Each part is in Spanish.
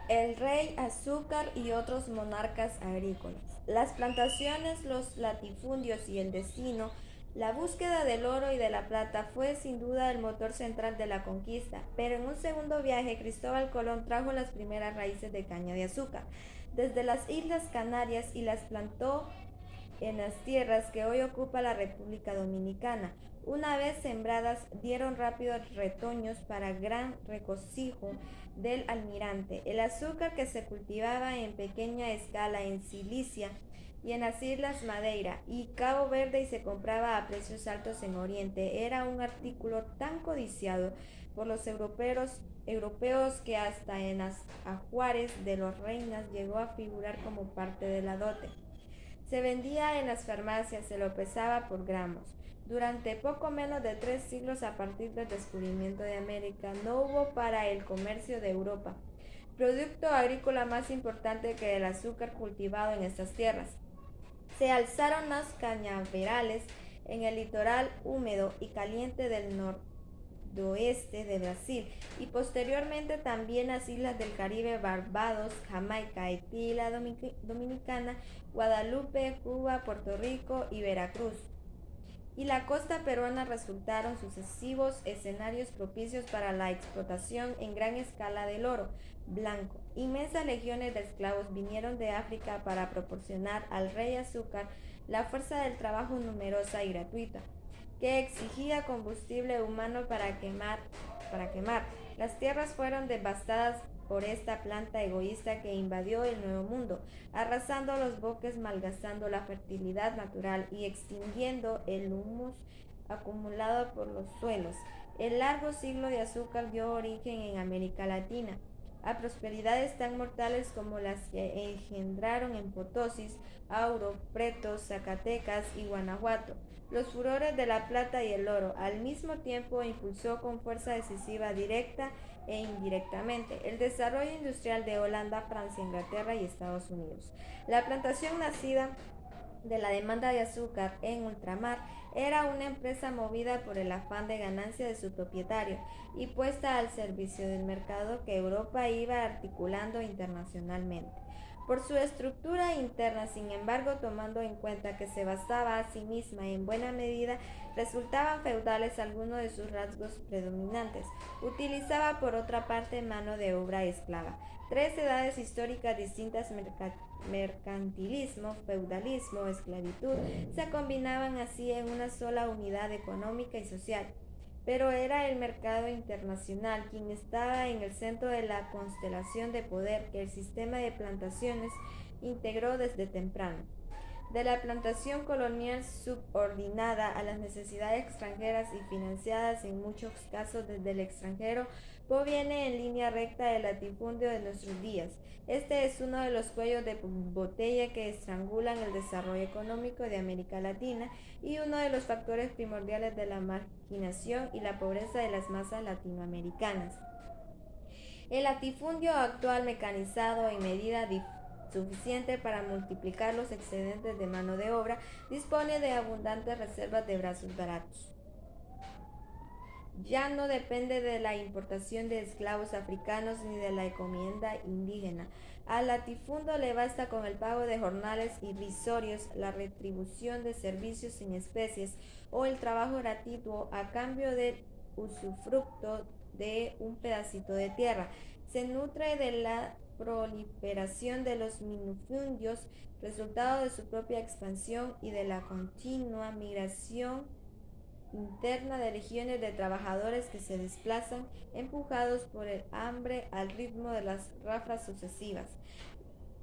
el rey azúcar y otros monarcas agrícolas. Las plantaciones, los latifundios y el destino, la búsqueda del oro y de la plata fue sin duda el motor central de la conquista, pero en un segundo viaje Cristóbal Colón trajo las primeras raíces de caña de azúcar desde las Islas Canarias y las plantó en las tierras que hoy ocupa la República Dominicana. Una vez sembradas, dieron rápidos retoños para gran regocijo del almirante. El azúcar que se cultivaba en pequeña escala en Sicilia y en las Islas Madeira y Cabo Verde y se compraba a precios altos en Oriente era un artículo tan codiciado por los europeos que hasta en las ajuares de los reinas llegó a figurar como parte de la dote. Se vendía en las farmacias, se lo pesaba por gramos. Durante poco menos de 3 siglos a partir del descubrimiento de América no hubo para el comercio de Europa producto agrícola más importante que el azúcar cultivado en estas tierras. Se alzaron los cañaverales en el litoral húmedo y caliente del noroeste de Brasil y posteriormente también las islas del Caribe, Barbados, Jamaica, Haití, la Dominicana, Guadalupe, Cuba, Puerto Rico y Veracruz y la costa peruana resultaron sucesivos escenarios propicios para la explotación en gran escala del oro blanco. Inmensas legiones de esclavos vinieron de África para proporcionar al rey azúcar la fuerza del trabajo numerosa y gratuita, que exigía combustible humano para quemar. Las tierras fueron devastadas por esta planta egoísta que invadió el Nuevo Mundo, arrasando los bosques, malgastando la fertilidad natural y extinguiendo el humus acumulado por los suelos. El largo siglo de azúcar dio origen en América Latina a prosperidades tan mortales como las que engendraron en Potosí, Auro, Preto, Zacatecas y Guanajuato los furores de la plata y el oro. Al mismo tiempo impulsó con fuerza decisiva directa e indirectamente el desarrollo industrial de Holanda, Francia, Inglaterra y Estados Unidos. La plantación nacida de la demanda de azúcar en ultramar era una empresa movida por el afán de ganancia de su propietario y puesta al servicio del mercado que Europa iba articulando internacionalmente. Por su estructura interna, sin embargo, tomando en cuenta que se basaba a sí misma en buena medida, resultaban feudales algunos de sus rasgos predominantes. Utilizaba por otra parte mano de obra esclava. Tres edades históricas distintas, mercantilismo, feudalismo, esclavitud, se combinaban así en una sola unidad económica y social. Pero era el mercado internacional quien estaba en el centro de la constelación de poder que el sistema de plantaciones integró desde temprano. De la plantación colonial subordinada a las necesidades extranjeras y financiadas en muchos casos desde el extranjero, proviene en línea recta el latifundio de nuestros días. Este es uno de los cuellos de botella que estrangulan el desarrollo económico de América Latina y uno de los factores primordiales de la marginación y la pobreza de las masas latinoamericanas. El latifundio actual mecanizado en medida suficiente para multiplicar los excedentes de mano de obra dispone de abundantes reservas de brazos baratos. Ya no depende de la importación de esclavos africanos ni de la encomienda indígena. Al latifundo le basta con el pago de jornales irrisorios, la retribución de servicios en especies o el trabajo gratuito a cambio del usufructo de un pedacito de tierra. Se nutre de la proliferación de los minifundios, resultado de su propia expansión y de la continua migración interna de legiones de trabajadores que se desplazan empujados por el hambre al ritmo de las ráfagas sucesivas.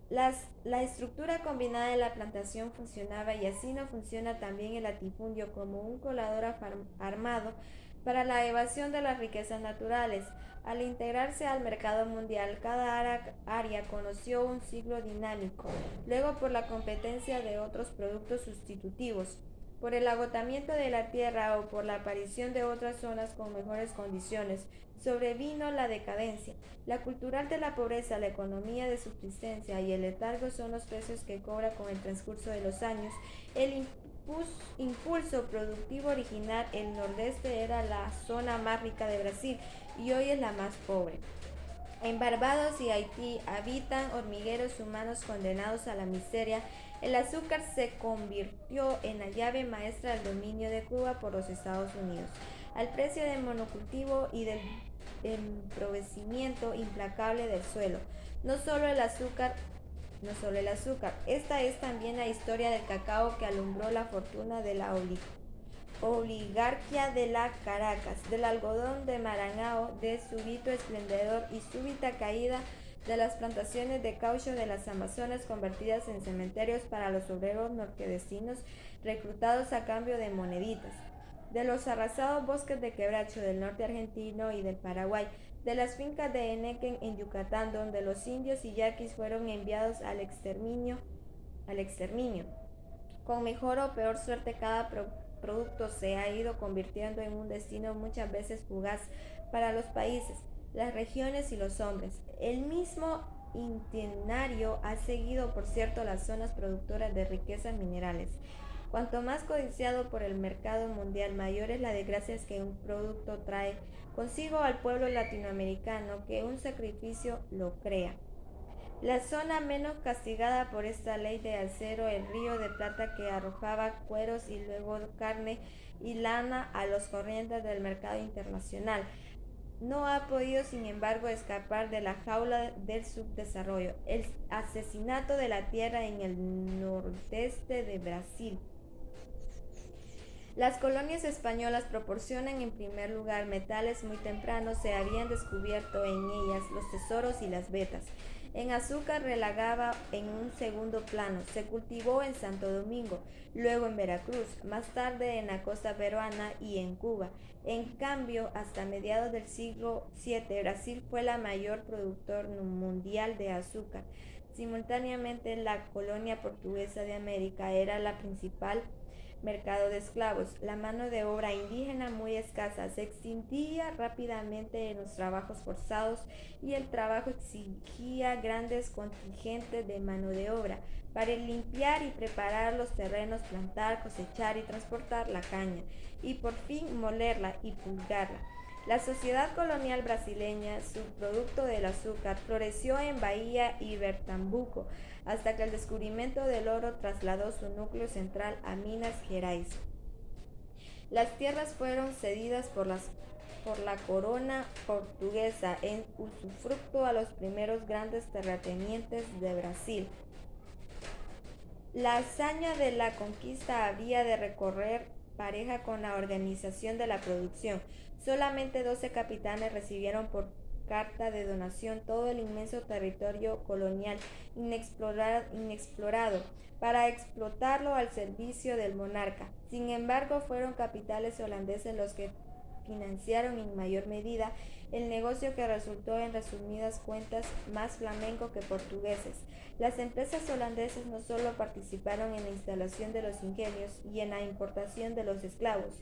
La estructura combinada de la plantación funcionaba y así no funciona también el latifundio como un colador armado para la evasión de las riquezas naturales. Al integrarse al mercado mundial, cada área conoció un ciclo dinámico, luego por la competencia de otros productos sustitutivos, por el agotamiento de la tierra o por la aparición de otras zonas con mejores condiciones, sobrevino la decadencia. La cultural de la pobreza, la economía de subsistencia y el letargo son los precios que cobra con el transcurso de los años. El impulso productivo original, el nordeste era la zona más rica de Brasil y hoy es la más pobre. En Barbados y Haití habitan hormigueros humanos condenados a la miseria. El azúcar se convirtió en la llave maestra del dominio de Cuba por los Estados Unidos, al precio del monocultivo y del empobrecimiento implacable del suelo. No solo el azúcar, no solo el azúcar, esta es también la historia del cacao que alumbró la fortuna de la oligarquía de la Caracas, del algodón de Maranhão, de súbito esplendor y súbita caída de las plantaciones de caucho de las Amazonas convertidas en cementerios para los obreros nordestinos reclutados a cambio de moneditas, de los arrasados bosques de quebracho del norte argentino y del Paraguay, de las fincas de Enequén en Yucatán, donde los indios y yaquis fueron enviados al exterminio. Con mejor o peor suerte, cada producto se ha ido convirtiendo en un destino muchas veces fugaz para los países, las regiones y los hombres. El mismo itinerario ha seguido, por cierto, las zonas productoras de riquezas minerales. Cuanto más codiciado por el mercado mundial, mayor es la desgracia que un producto trae consigo al pueblo latinoamericano que un sacrificio lo crea. La zona menos castigada por esta ley de acero, el río de plata que arrojaba cueros y luego carne y lana a los corrientes del mercado internacional, no ha podido sin embargo escapar de la jaula del subdesarrollo, el asesinato de la tierra en el nordeste de Brasil. Las colonias españolas proporcionan en primer lugar metales muy tempranos, se habían descubierto en ellas los tesoros y las vetas. En azúcar relagaba en un segundo plano, se cultivó en Santo Domingo, luego en Veracruz, más tarde en la costa peruana y en Cuba. En cambio, hasta mediados del siglo VII, Brasil fue la mayor productor mundial de azúcar. Simultáneamente, la colonia portuguesa de América era la principal mercado de esclavos. La mano de obra indígena muy escasa se extinguía rápidamente en los trabajos forzados y el trabajo exigía grandes contingentes de mano de obra para limpiar y preparar los terrenos, plantar, cosechar y transportar la caña y por fin molerla y pulgarla. La sociedad colonial brasileña, subproducto del azúcar, floreció en Bahía y Pernambuco, hasta que el descubrimiento del oro trasladó su núcleo central a Minas Gerais. Las tierras fueron cedidas por la corona portuguesa en usufructo a los primeros grandes terratenientes de Brasil. La hazaña de la conquista había de recorrer pareja con la organización de la producción. Solamente 12 capitanes recibieron por carta de donación todo el inmenso territorio colonial inexplorado para explotarlo al servicio del monarca. Sin embargo, fueron capitales holandeses los que financiaron en mayor medida el negocio, que resultó en resumidas cuentas más flamenco que portugueses. Las empresas holandesas no solo participaron en la instalación de los ingenios y en la importación de los esclavos,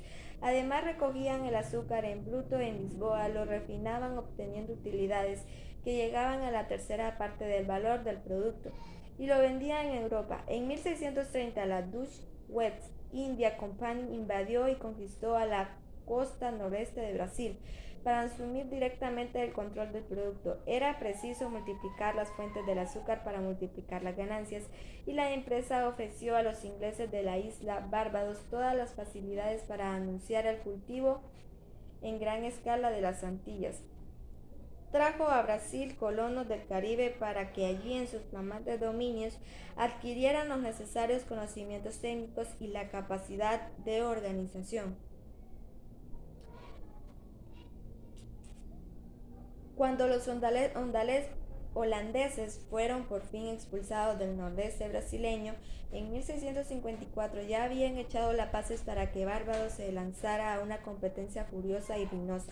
además recogían el azúcar en bruto en Lisboa, lo refinaban obteniendo utilidades que llegaban a la tercera parte del valor del producto y lo vendían en Europa. En 1630 la Dutch West India Company invadió y conquistó a la costa noreste de Brasil para asumir directamente el control del producto. Era preciso multiplicar las fuentes del azúcar para multiplicar las ganancias, y la empresa ofreció a los ingleses de la isla Barbados todas las facilidades para anunciar el cultivo en gran escala de las Antillas. Trajo a Brasil colonos del Caribe para que allí en sus flamantes dominios adquirieran los necesarios conocimientos técnicos y la capacidad de organización. Cuando los holandeses fueron por fin expulsados del nordeste brasileño, en 1654 ya habían echado las paces para que Barbados se lanzara a una competencia furiosa y ruinosa.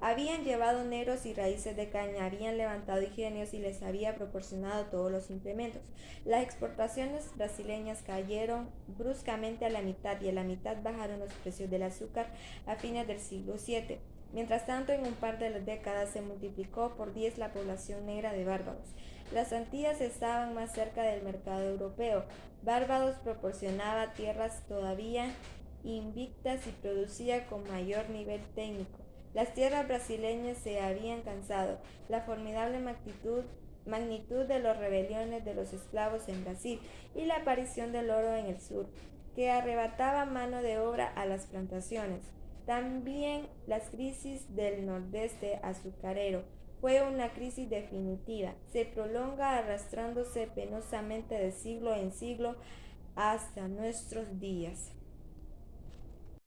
Habían llevado negros y raíces de caña, habían levantado ingenios y les había proporcionado todos los implementos. Las exportaciones brasileñas cayeron bruscamente a la mitad, y a la mitad bajaron los precios del azúcar a fines del siglo VII. Mientras tanto, en un par de décadas se multiplicó por 10 la población negra de Barbados. Las Antillas estaban más cerca del mercado europeo. Barbados proporcionaba tierras todavía invictas y producía con mayor nivel técnico. Las tierras brasileñas se habían cansado. La formidable magnitud de las rebeliones de los esclavos en Brasil y la aparición del oro en el sur, que arrebataba mano de obra a las plantaciones. También la crisis del nordeste azucarero fue una crisis definitiva. Se prolonga arrastrándose penosamente de siglo en siglo hasta nuestros días.